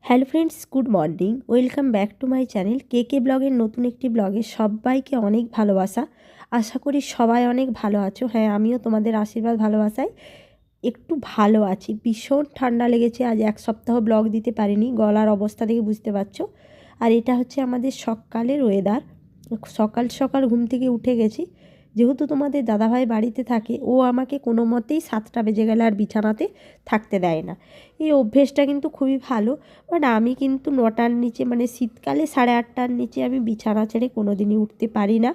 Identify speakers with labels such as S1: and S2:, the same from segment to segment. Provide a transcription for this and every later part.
S1: Hello friends, good morning. Welcome back to my channel কে ব্লগের নতুন একটি ব্লগে সবাইকে অনেক ভালোবাসা। আশা করি সবাই অনেক ভালো আছো। হ্যাঁ, আমিও তোমাদের আশীর্বাদ ভালোবাসায় একটু ভালো আছি। ভীষণ ঠান্ডা লেগেছে, আজ এক সপ্তাহ ব্লগ দিতে পারিনি, গলার অবস্থা দেখে বুঝতে পারছো। আর এটা হচ্ছে আমাদের সকালের ওয়েদার। সকাল সকাল ঘুম থেকে উঠে গেছি, যেহেতু তোমাদের দাদাভাই বাড়িতে থাকে, ও আমাকে কোনো মতেই 7টা বেজে গেলে আর বিছানাতে থাকতে দেয় না। এই অভ্যেসটা কিন্তু খুবই ভালো, বাট আমি কিন্তু 9টার নিচে, মানে শীতকালে 8:30টার নিচে আমি বিছানা ছেড়ে কোনো দিনই উঠতে পারি না।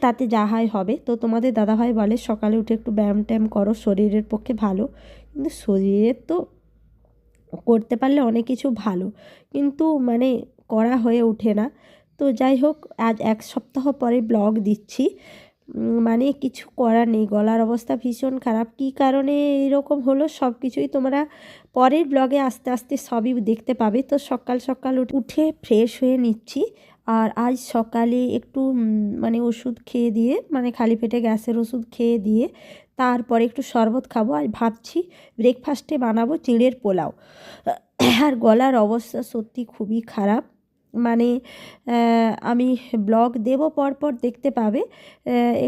S1: তাতে যা হয় হবে। তো তোমাদের দাদাভাই বলে সকালে উঠে একটু ব্যায়াম ট্যায়াম করো, শরীরের পক্ষে ভালো। কিন্তু শরীরের তো করতে পারলে অনেক কিছু ভালো, কিন্তু মানে করা হয়ে ওঠে না। তো যাই হোক, আজ এক সপ্তাহ পরে ব্লগ দিচ্ছি। মানে কিছু করার নেই, গলার অবস্থা ভীষণ খারাপ। কী কারণে এরকম হলো সব কিছুই তোমরা পরের ব্লগে আস্তে আস্তে সবই দেখতে পাবে। তো সকাল সকাল উঠে ফ্রেশ হয়ে নিচ্ছি। আর আজ সকালে একটু মানে ওষুধ খেয়ে দিয়ে, মানে খালি পেটে গ্যাসের ওষুধ খেয়ে দিয়ে তারপরে একটু শরবত খাবো। আর ভাবছি ব্রেকফাস্টে বানাবো চিঁড়ের পোলাও। আর গলার অবস্থা সত্যি খুবই খারাপ। মানে আমি ব্লগ দেবো পরপর দেখতে পাবে।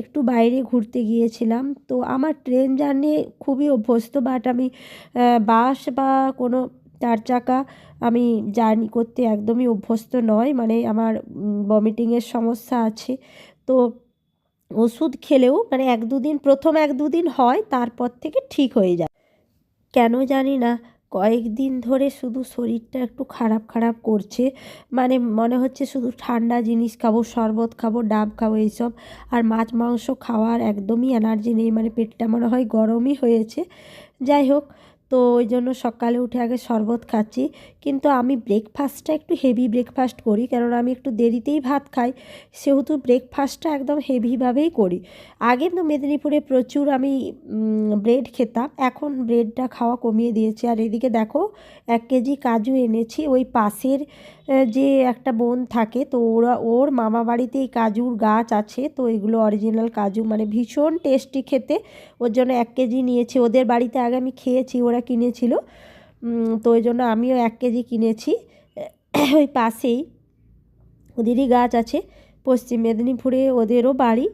S1: একটু বাইরে ঘুরতে গিয়েছিলাম, তো আমার ট্রেন জার্নি খুবই অভ্যস্ত, বাট আমি বাস বা কোনো 4 চাকা আমি জার্নি করতে একদমই অভ্যস্ত নয়। মানে আমার ভমিটিংয়ের সমস্যা আছে। তো ওষুধ খেলেও মানে প্রথম 1-2 দিন হয়, তারপর থেকে ঠিক হয়ে যায়। কেন জানি না, কয়েকদিন ধরে শুধু শরীরটা একটু খারাপ খারাপ করছে। মানে মনে হচ্ছে শুধু ঠান্ডা জিনিস খাবো, শরবত খাবো, ডাব খাবো, এইসব। আর মাছ মাংস খাওয়ার একদমই এনার্জি নেই, মানে পেটটা মনে হয় গরমই হয়েছে। যাই হোক, তো ওই জন্য সকালে উঠে আগে শরবত খাচ্ছি। কিন্তু আমি ব্রেকফাস্টটা একটু হেভি ব্রেকফাস্ট করি, কারণ আমি একটু দেরিতেই ভাত খাই, সেহেতু ব্রেকফাস্টটা একদম হেভিভাবেই করি। আগে তো মেদিনীপুরে প্রচুর আমি ব্রেড খেতাম, এখন ব্রেডটা খাওয়া কমিয়ে দিয়েছি। আর এদিকে দেখো 1 কেজি কাজু এনেছি। ওই পাশের যে একটা বোন থাকে, তো ওর মামা বাড়িতে এই কাজুর গাছ আছে, তো এগুলো অরিজিনাল কাজু, মানে ভীষণ টেস্টি খেতে। ওর জন্য 1 কেজি নিয়েছি। ওদের বাড়িতে আগে আমি খেয়েছি, ওরা কিনেছিল, তো ওই জন্য আমিও 1 কেজি কিনেছি। ওই পাশেই ওদেরই গাছ আছে, পশ্চিম মেদিনীপুরে ওদেরও বাড়ি।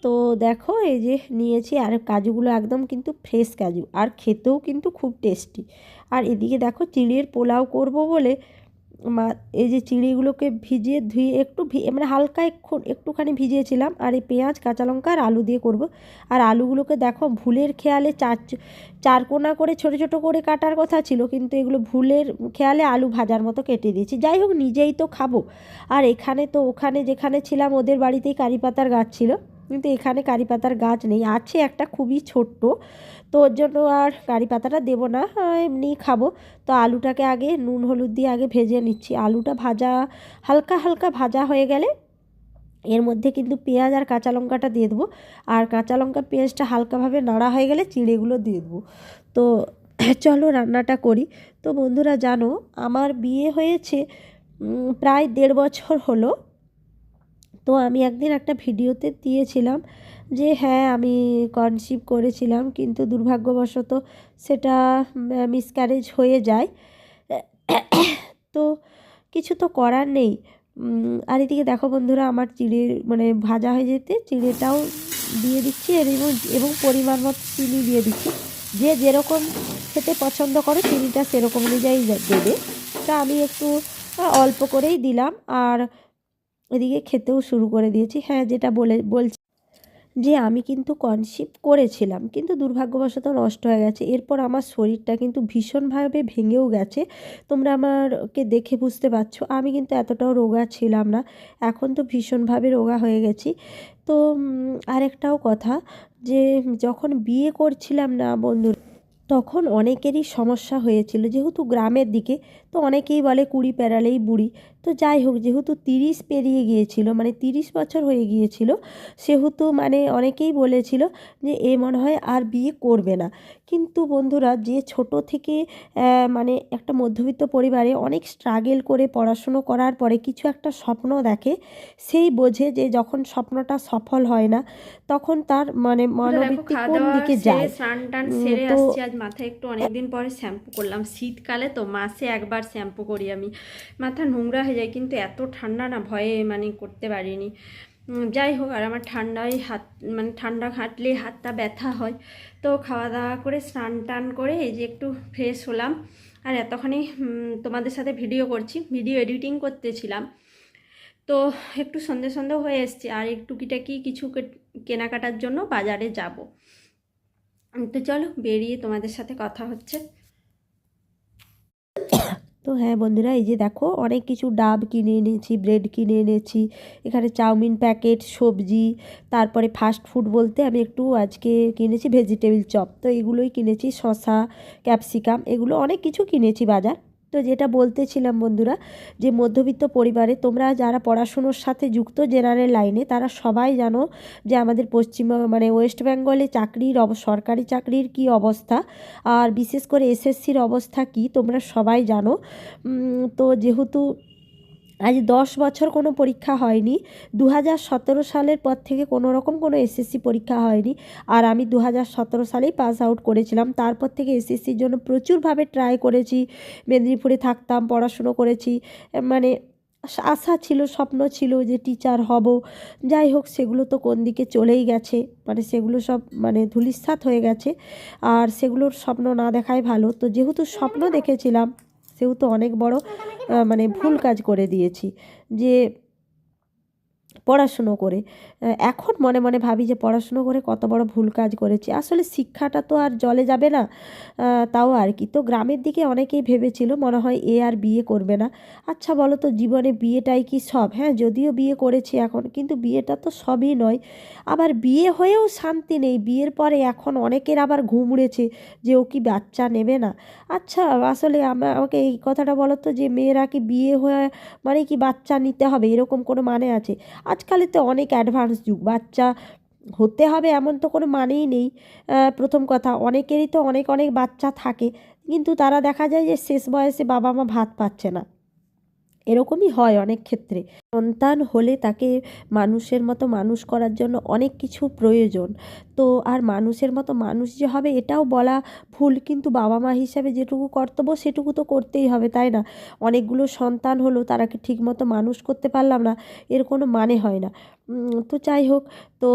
S1: তো দেখো এই যে নিয়েছি, আর কাজুগুলো একদম কিন্তু ফ্রেশ কাজু, আর খেতেও কিন্তু খুব টেস্টি। আর এদিকে দেখো চিঁড়ের পোলাও করব বলে এই যে চিঁড়িগুলোকে ভিজিয়ে ধুয়ে একটু মানে হালকা একটুখানি ভিজিয়েছিলাম। আর এই পেঁয়াজ, কাঁচা লঙ্কা আর আলু দিয়ে করব। আর আলুগুলোকে দেখো ভুলের খেয়ালে চারকোনা করে ছোট ছোট করে কাটার কথা ছিল, কিন্তু এগুলো ভুলের খেয়ালে আলু ভাজার মতো কেটে দিয়েছি। যাই হোক, নিজেই তো খাবো। আর এখানে তো ওখানে যেখানে ছিলাম ওদের বাড়িতেই কারি পাতার গাছ ছিল, কিন্তু এখানে কারি পাতার গাছ নেই, আছে একটা খুবই ছোট্ট। তো ওর জন্য আর কারি পাতাটা দেবো না, এমনি খাবো। তো আলুটাকে আগে নুন হলুদ দিয়ে আগে ভেজে নিচ্ছি। আলুটা ভাজা হালকা হালকা ভাজা হয়ে গেলে এর মধ্যে কিন্তু পেঁয়াজ আর কাঁচা লঙ্কাটা দিয়ে দেবো। আর কাঁচা লঙ্কা পেঁয়াজটা হালকাভাবে নাড়া হয়ে গেলে চিঁড়েগুলো দিয়ে দেবো। তো চলো রান্নাটা করি। তো বন্ধুরা জানো, আমার বিয়ে হয়েছে প্রায় 1.5 বছর হলো। তো আমি একদিন একটা ভিডিওতে দিয়েছিলাম যে হ্যাঁ, আমি কনসিভ করেছিলাম, কিন্তু দুর্ভাগ্যবশত সেটা মিসক্যারেজ হয়ে যায়। তো কিছু তো করার নেই। আর এদিকে দেখো বন্ধুরা, আমার চিড়ে মানে ভাজা হয়ে যেতে চিড়েটাও দিয়ে দিচ্ছি, এবং পরিমাণ মতো চিনি দিয়ে দিচ্ছি। যে যেরকম খেতে পছন্দ করো চিনিটা সেরকম অনুযায়ী দেবে। তা আমি একটু অল্প করেই দিলাম। আর এদিকে খেতেও শুরু করে দিয়েছি। হ্যাঁ, যেটা বলছি যে আমি কিন্তু কনসিভ করেছিলাম, কিন্তু দুর্ভাগ্যবশত নষ্ট হয়ে গেছে। এরপর আমার শরীরটা কিন্তু ভীষণভাবে ভেঙেও গেছে। তোমরা আমাকে দেখে বুঝতে পারছো আমি কিন্তু এতটাও রোগা ছিলাম না, এখন তো ভীষণভাবে রোগা হয়ে গেছি। তো আরেকটাও কথা, যে যখন বিয়ে করছিলাম না বন্ধু, তখন অনেকেরই সমস্যা হয়েছিল, যেহেতু গ্রামের দিকে, তো অনেকেই বলে 20 পেরালেই বুড়ি। তো যাই হোক, যেহেতু 30 পেরিয়ে গিয়েছিল, মানে 30 বছর হয়ে গিয়েছিল, সেহেতু মানে অনেকেই বলেছিল যে এ মনে হয় আর বিয়ে করবে না। কিন্তু বন্ধুরা, যে ছোট থেকে মানে একটা মধ্যবিত্ত পরিবারে অনেক স্ট্রাগল করে পড়াশুনো করার পরে কিছু একটা স্বপ্ন দেখে, সেই বোঝে যে যখন স্বপ্নটা সফল হয় না, তখন তার মানে মনোবৃত্তি কোন দিকে যায়।
S2: স্নান টান সেরে
S1: তো
S2: আসছি আজ আজ মাথায় একটু অনেকদিন পরে শ্যাম্পু করলাম। শীতকালে তো মাসে একবার শ্যাম্পু করি আমি। মাথা নোংরা হয়ে যায়, কিন্তু এত ঠান্ডা না, ভয়ে মানে করতে পারিনি। যাই হোক, আর আমার ঠান্ডায় হাত মানে ঠান্ডা খাটলে হাতটা ব্যথা হয়। তো খাওয়া দাওয়া করে স্নান টান করে এই যে একটু ফ্রেশ হলাম। আর এতক্ষণে তোমাদের সাথে ভিডিও করছি, ভিডিও এডিটিং করতেছিলাম। তো একটু সন্ধে সন্ধে হয়ে এসছে, আর একটু টুকিটাকি কিছু কেনাকাটার জন্য বাজারে যাব। তো চলো বেরিয়ে তোমাদের সাথে কথা হচ্ছে।
S1: তো হ্যাঁ বন্ধুরা, এই যে দেখো অনেক কিছু ডাব কিনে এনেছি, ব্রেড কিনে এনেছি, এখানে চাউমিন প্যাকেট, সবজি, তারপরে ফাস্ট ফুড বলতে আমি একটু আজকে কিনেছি ভেজিটেবিল চপ। তো এগুলোই কিনেছি, শসা, ক্যাপসিকাম, এগুলো অনেক কিছু কিনেছি বাজার। তো যেটা বলতেছিলাম বন্ধুরা, যে মধ্যবিত্ত পরিবারে তোমরা যারা পড়াশুনোর সাথে যুক্ত জেনারেল লাইনে, তারা সবাই জানো যে আমাদের পশ্চিমবঙ্গ মানে ওয়েস্ট বেঙ্গলে চাকরির সরকারি চাকরির কি অবস্থা, আর বিশেষ করে এসএসসির অবস্থা কি তোমরা সবাই জানো। তো যেহেতু আজ 10 বছর কোনো পরীক্ষা হয়নি, 2017 সালের পর থেকে কোনো রকম কোনো এসএসসি পরীক্ষা হয়নি, আর আমি 2017 সালেই পাস আউট করেছিলাম। তারপর থেকে এসএসসির জন্য প্রচুরভাবে ট্রাই করেছি, মেদিনীপুরে থাকতাম, পড়াশুনো করেছি, মানে আশা ছিল, স্বপ্ন ছিল যে টিচার হব। যাই হোক, সেগুলো তো কোন দিকে চলেই গেছে, মানে সেগুলো সব মানে ধূলিসাৎ হয়ে গেছে, আর সেগুলোর স্বপ্ন না দেখাই ভালো। তো যেহেতু স্বপ্ন দেখেছিলাম, সেহেতু অনেক বড় মানে ভুল কাজ করে দিয়েছি, যে পড়াশুনো করে। এখন মনে মনে ভাবি যে পড়াশুনো করে কত বড় ভুল কাজ করেছি। আসলে শিক্ষাটা তো আর জলে যাবে না, তাও আর কি। তো গ্রামের দিকে অনেকেই ভেবেছিল মনে হয় এ আর বিয়ে করবে না। আচ্ছা বলো তো, জীবনে বিয়েটাই কি সব? হ্যাঁ, যদিও বিয়ে করেছি এখন, কিন্তু বিয়েটা তো সবই নয়। আবার বিয়ে হয়েও শান্তি নেই, বিয়ের পরে এখন অনেকের আবার ঘুম উড়েছে যে ও কি বাচ্চা নেবে না। আচ্ছা আসলে আমাকে এই কথাটা বলো তো, যে মেয়েরা কি বিয়ে হয়ে মানে কি বাচ্চা নিতে হবে, এরকম কোনো মানে আছে? আজকালে তো অনেক অ্যাডভান্স যুগ, বাচ্চা হতে হবে এমন তো কোনো মানেই নেই। প্রথম কথা, অনেকেরই তো অনেক অনেক বাচ্চা থাকে, কিন্তু তারা দেখা যায় যে শেষ বয়সে বাবা মা ভাত পাচ্ছে না, এরকমই হয় অনেক ক্ষেত্রে। সন্তান হলে তাকে মানুষের মতো মানুষ করার জন্য অনেক কিছু প্রয়োজন। তো আর মানুষের মতো মানুষ যে হবে এটাও বলা ভুল, কিন্তু বাবা মা হিসাবে যেটুকু কর্তব্য সেটুকু তো করতেই হবে, তাই না? অনেকগুলো সন্তান হলো, তারাকে ঠিকমতো মানুষ করতে পারলাম না, এর কোনো মানে হয় না। তো যাই হোক, তো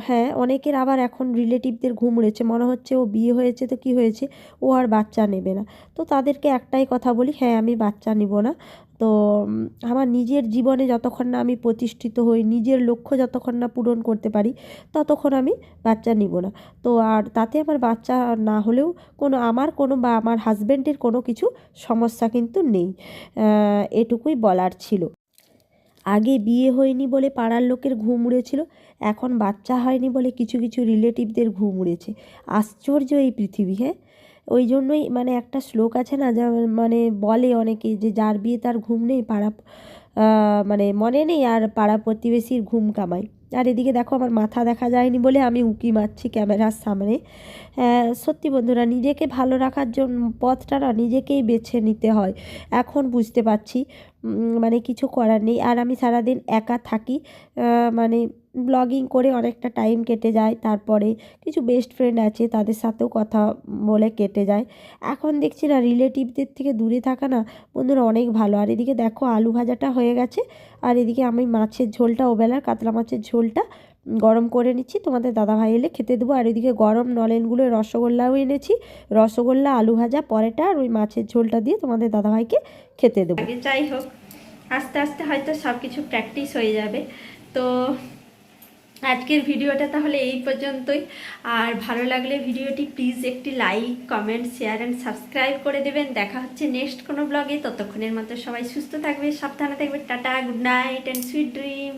S1: হ্যাঁ, অনেকের আবার এখন রিলেটিভদের ঘুম উড়েছে, মনে হচ্ছে ও বিয়ে হয়েছে তো কী হয়েছে, ও আর বাচ্চা নেবে না। তো তাদেরকে একটাই কথা বলি, হ্যাঁ আমি বাচ্চা নিব না। তো আমার নিজের জীবনে যতক্ষণ না আমি প্রতিষ্ঠিত হই, নিজের লক্ষ্য যতক্ষণ না পূরণ করতে পারি, ততক্ষণ আমি বাচ্চা নিব না। তো আর তাতে আমার বাচ্চা না হলেও আমার কোনো বা আমার হাজব্যান্ডের কোনো কিছু সমস্যা কিন্তু নেই। এটুকুই বলার ছিল। আগে বিয়ে হয়নি বলে পাড়ার লোকের ঘুম উড়েছিল, এখন বাচ্চা হয়নি বলে কিছু কিছু রিলেটিভদের ঘুম উড়েছে। আশ্চর্য এই পৃথিবী, হ্যাঁ। ওই জন্যই মানে একটা শ্লোক আছে না, যা মানে বলে অনেকে যে যার বিয়ে তার ঘুম নেই, মানে মনে নেই, আর পাড়া প্রতিবেশীর ঘুম কামায়। আর এদিকে দেখো, আমার মাথা দেখা যায়নি বলে আমি উঁকি মারছি ক্যামেরার সামনে। সত্যি বন্ধুরা, নিজেকে ভালো রাখার জন্য পথটা না নিজেকেই বেছে নিতে হয়, এখন বুঝতে পারছি। মানে কিছু করার নেই। আর আমি সারাদিন একা থাকি, মানে ব্লগিং করে অনেকটা টাইম কেটে যায়, তারপরে কিছু বেস্ট ফ্রেন্ড আছে তাদের সাথেও কথা বলে কেটে যায়। এখন দেখছি না, রিলেটিভদের থেকে দূরে থাকা না বন্ধুরা অনেক ভালো। আর এদিকে দেখো আলু ভাজাটা হয়ে গেছে, আর এদিকে আমি মাছের ঝোলটা, ওবেলার কাতলা মাছের ঝোলটা গরম করে নিচ্ছি, তোমাদের দাদাভাই এলে খেতে দেবো। আর এদিকে গরম নলেনগুলো রসগোল্লাও এনেছি, রসগোল্লা, আলু ভাজা, পরেটা আর ওই মাছের ঝোলটা দিয়ে তোমাদের দাদাভাইকে খেতে দেবো।
S2: যাই হোক, আস্তে আস্তে হয়তো সব কিছু প্র্যাকটিস হয়ে যাবে। তো আজকের ভিডিওটা তাহলে এই পর্যন্তই। আর ভালো লাগলে ভিডিওটি প্লিজ একটি like, comment, share and subscribe করে দেবেন। দেখা হচ্ছে নেক্সট কোনো ব্লগে। ততক্ষণের মতো সবাই সুস্থ থাকবে, সাবধানে থাকবে। Tata, good night and sweet dream.